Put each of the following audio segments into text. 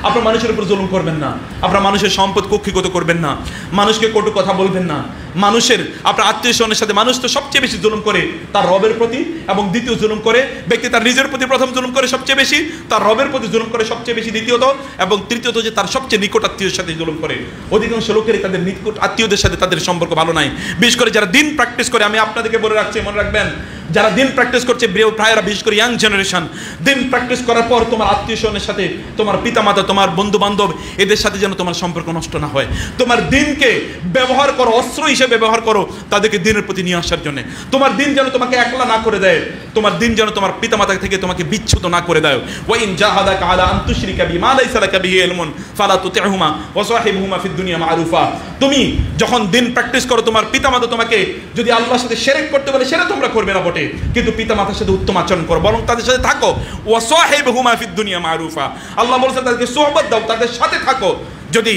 আপনারা মানুষের উপর জুলুম করবেন না, আপনারা মানুষের সম্পদ কক্ষিগত করবেন না, মানুষকে কটু কথা বলবেন না, মানুষের আপনার আত্মীয় স্বজনের সাথে মানুষ তো সবচেয়ে বেশি জুলুম করে তার রবের প্রতি, এবং দ্বিতীয় জুলুম করে ব্যক্তি তার নিজের প্রতি প্রথম জুলুম করে সবচেয়ে বেশি, তার রবের প্রতি জুলুম করে সবচেয়ে বেশি দ্বিতীয়ত, এবং তৃতীয়ত যে তার সবচেয়ে নিকট আত্মীয়ের সাথে জুলুম করে। অধিকাংশ লোকেরই তাদের নিকট আত্মীয়দের সাথে তাদের সম্পর্ক ভালো নাই, বিশেষ করে যারা দিন প্র্যাকটিস করে। আমি আপনাদেরকে বলে রাখছি, মনে রাখবেন, যারা দিন প্র্যাকটিস করছে প্রায়রা, বিশেষ করে ইয়াং জেনারেশন, দিন প্র্যাকটিস করার পর তোমার আত্মীয় স্বজনের সাথে, তোমার পিতামাতা, তোমার বন্ধু বান্ধব, এদের সাথে যেন তোমার সম্পর্ক নষ্ট না হয়। তোমার দিনকে ব্যবহার করো, অস্ত্র হিসেবে ব্যবহার করো তাদেরকে দিনের প্রতি নিয়ে আসার জন্য। তোমার দিন যেন তোমাকে একলা না করে দেয়, তোমার দিন যেন তোমার পিতামাতা থেকে তোমাকে বিচ্ছুত না করে দেয়। ওয়াইন জাহাদাকা আলা আন তুশরিকা বিমা লাইসা লাকা বিহি ইলমুন ফালা তুতি'হুমা ওয়া সাহিবহুমা ফিদ দুনিয়া মা'রুফা। তুমি যখন দিন প্র্যাকটিস করো, তোমার পিতামাতা তোমাকে যদি আল্লাহর সাথে শিরক করতে বলে সেটা তোমরা করবে না বটে, কিন্তু পিতামাতার সাথে উত্তম আচরণ করো, বরং তাদের সাথে থাকো। ওয়া সাহিবহুমা ফিদ দুনিয়া মা'রুফা, আল্লাহ বলেছেন তাদেরকে সোহবত দাও, তাদের সাথে থাকো। যদি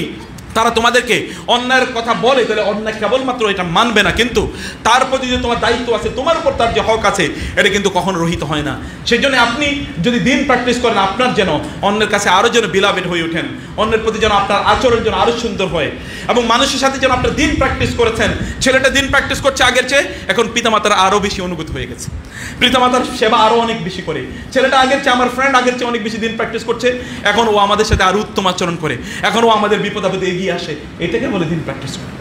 তারা তোমাদেরকে অন্যায়ের কথা বলে তাহলে অন্যায় কেবলমাত্র এটা মানবে না, কিন্তু তার প্রতি যে তোমার দায়িত্ব আছে, তোমার উপর তার যে হক আছে, এটা কিন্তু কখনো রহিত হয় না। সেই জন্য আপনি যদি দিন প্র্যাকটিস করেন, আপনার যেন অন্যের কাছে আরও যেন বিলাভেড হয়ে ওঠেন, অন্যের প্রতি যেন আপনার আচরণ যেন আরও সুন্দর হয়, এবং মানুষের সাথে যেন আপনার দিন প্র্যাকটিস করেছেন। ছেলেটা দিন প্র্যাকটিস করছে আগের চেয়ে, এখন পিতামাতার আরও বেশি অনুভূত হয়ে গেছে, পিতামাতার সেবা আরও অনেক বেশি করে। ছেলেটা আগের চেয়ে, আমার ফ্রেন্ড আগের চেয়ে অনেক বেশি দিন প্র্যাকটিস করছে, এখন ও আমাদের সাথে আরও উত্তম আচরণ করে, এখন ও আমাদের বিপদ আপদে এগিয়ে আসে। এটাকে বলে দিন প্র্যাকটিস করে।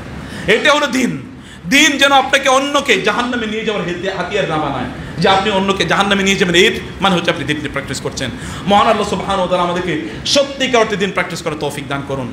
এটা হলো দিন। দিন যেন আপনাকে অন্যকে জাহান্নামে নিয়ে যাওয়ার হাতিয়ার না বানায়, যে আপনি অন্যকে জাহান্নামে নিয়ে যাবেন, এর মানে হচ্ছে আপনি দিন প্র্যাকটিস করছেন। মহান আল্লাহ সুবহানাহু ওয়া তাআলা আমাদেরকে সত্যিকার অর্থে দিন প্র্যাকটিস করার তৌফিক দান করুন।